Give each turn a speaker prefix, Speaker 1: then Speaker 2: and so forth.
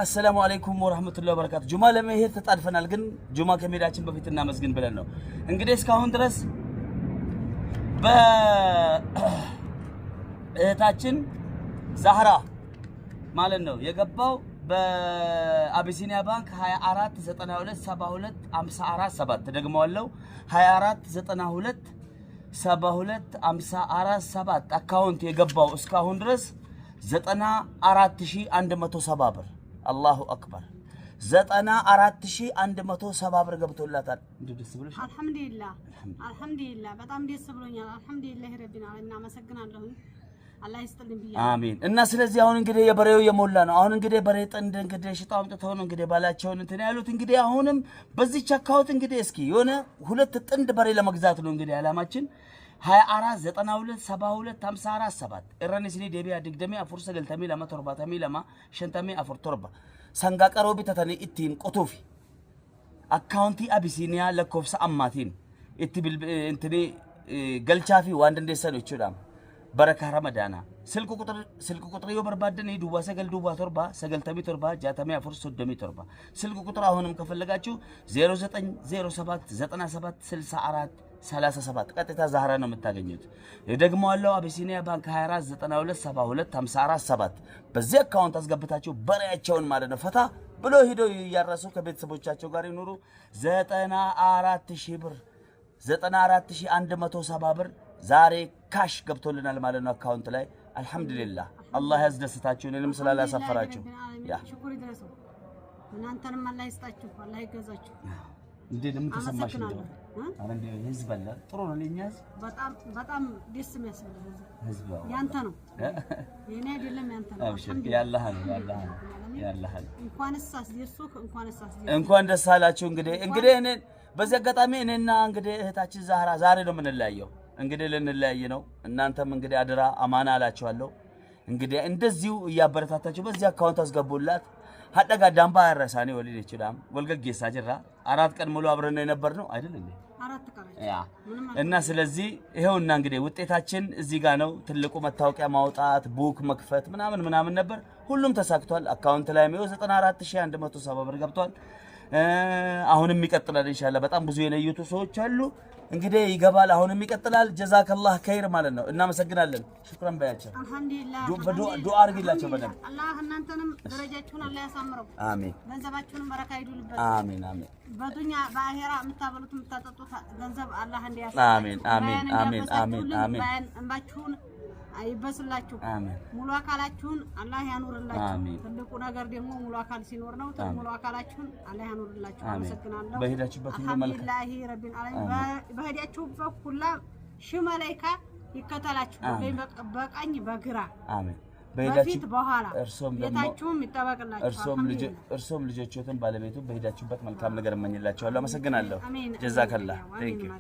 Speaker 1: السلام عليكم ورحمة الله وبركاته جمعة لما هي تتعرفنا لكن جمعة كميراتين بفتنا مسجن بلنا إنجليز كهون درس ب تاچن زهرة مالنا يجبّو بأبيسينيا بانك هاي أرات زتنا هولت سبعة هولت أمس أرات سبعة تدقموا اللو هاي أرات زتنا هولت سبعة هولت أمس أرات سبعة أكاونت يجبّو إسكاهون درس زتنا أرات شيء عند متو سبابر الله أكبر زتنا أراتشي عند متو سباب رجبت الله تعالى.
Speaker 2: الحمد لله الحمد لله بتأم دي سبلونيا الحمد لله ربنا علينا ما سجنا لهم الله يستلم بيا.
Speaker 1: آمين. الناس اللي زيهم إنقدر يبرئوا يمولانا أهون إنقدر بريت إنقدر شيطان تثون إنقدر بالاتشون إنتني إنقدر أهونم بس يشكاوت إنقدر إسكي يونا هولت تند بري لما جزات لون إنقدر على ماتشين هاي أراز زتنا هولت سبعة هولت تام سارة سبعة إيراني سني دبي أديكدمي أفرس قلتامي لما تربة تامي لما شنتامي أفر تربة سانغا كاروبي تتاني إتين قطوفي أكاونتي أبيسينيا لكوفس أماتين إتبل إنتني قلشافي واندن ديسانو تشودام بركة رمضانا سلكو قطر يوبر بعدني دوبا سجل دوبا تربة سجل تامي تربة جاتامي أفرس سدمي تربة سلكو قطر هونم كفلقاتشو 0907 سلسة عرات سلاسة سبات كاتتا زهرانا متاجنيت يدقموا الله أبيسينيا بانك هيراز زتنا ولا سبعة ولا تمسارة سبات بزي أكاونت أسقبتاچو برياتشون مالنا فتا بلو هيدو يارسو كبيت سبوچاچو غاري نورو زتنا آرات شبر زتنا آرات شي عند متو سبابر زاري كاش قبتولنا المالنا أكاونت لاي الحمد لله الله يزدستاچو نلمسلا لا سفراچو
Speaker 2: يا شكر يدرسو من أنتم الله يستاچو الله يجزاچو
Speaker 1: እንዴ ደም ተሰማሽ እንደው አረንዴ ህዝብ አለ ጥሩ ነው ለኛስ
Speaker 2: በጣም ደስ የሚያስብል ህዝብ ያንተ ነው የኔ አይደለም ያንተ ነው
Speaker 1: ያላህ ነው
Speaker 2: እንኳን
Speaker 1: ደስ አላችሁ እንግዲህ እኔ በዚህ አጋጣሚ እኔና እንግዲህ እህታችን ዛህራ ዛሬ ነው የምንለያየው እንግዲህ ልንለያይ ነው እናንተም እንግዲህ አደራ አማና አላችኋለሁ እንግዲህ እንደዚሁ እያበረታታችሁ በዚህ አካውንት አስገቡላት ሀደጋ ዳምባ ያረሳኔ ወልድ ይችላል ወልገጌሳ ጀራ አራት ቀን ሙሉ አብረን የነበር ነው አይደል እንዴ
Speaker 2: አራት ቀን
Speaker 1: ያ እና ስለዚህ ይሄውና እንግዲህ ውጤታችን እዚህ ጋር ነው ትልቁ መታወቂያ ማውጣት ቡክ መክፈት ምናምን ነበር ሁሉም ተሳክቷል አካውንት ላይ ነው 94170 ብር ገብቷል አሁንም ይቀጥላል ኢንሻአላህ በጣም ብዙ የነዩቱ ሰዎች አሉ እንግዲህ ይገባል አሁንም ይቀጥላል ጀዛከላህ ኸይር ማለት ነው እናመሰግናለን ሽክራን ባያቸው
Speaker 2: አልহামዱሊላህ
Speaker 1: ዱአ አርግላቸው በደም
Speaker 2: አላህ እናንተንም ደረጃችሁን አላህ ያሳምረው
Speaker 1: አሜን
Speaker 2: ገንዘባችሁን በረካ ይዱልበት
Speaker 1: አሜን
Speaker 2: በዱንያ በአኺራ የምታበሉት የምታጠጡት ገንዘብ አላህ እንዲያሳምረው
Speaker 1: አሜን
Speaker 2: እንባችሁን አይበስላችሁ ሙሉ አካላችሁን አላህ ያኑርላችሁ ትልቁ ነገር ደግሞ ሙሉ አካል ሲኖር ነው ሙሉ አካላችሁን አላህ ያኑርላችሁ አመሰግናለሁ
Speaker 1: በሄዳችሁበት ሁሉ መልካም
Speaker 2: አላህ ረቢል ዓለሚን በሄዳችሁበት ሁሉ ሽመላይካ ይከተላችሁ በቀኝ በግራ
Speaker 1: አሜን
Speaker 2: በፊት በኋላ ቤታችሁም ይጠበቅላችሁ
Speaker 1: እርሶም ልጆችዎትን ባለቤቱ በሄዳችሁበት መልካም ነገር እመኝላችኋለሁ አመሰግናለሁ ጀዛከላህ ቴንክ ዩ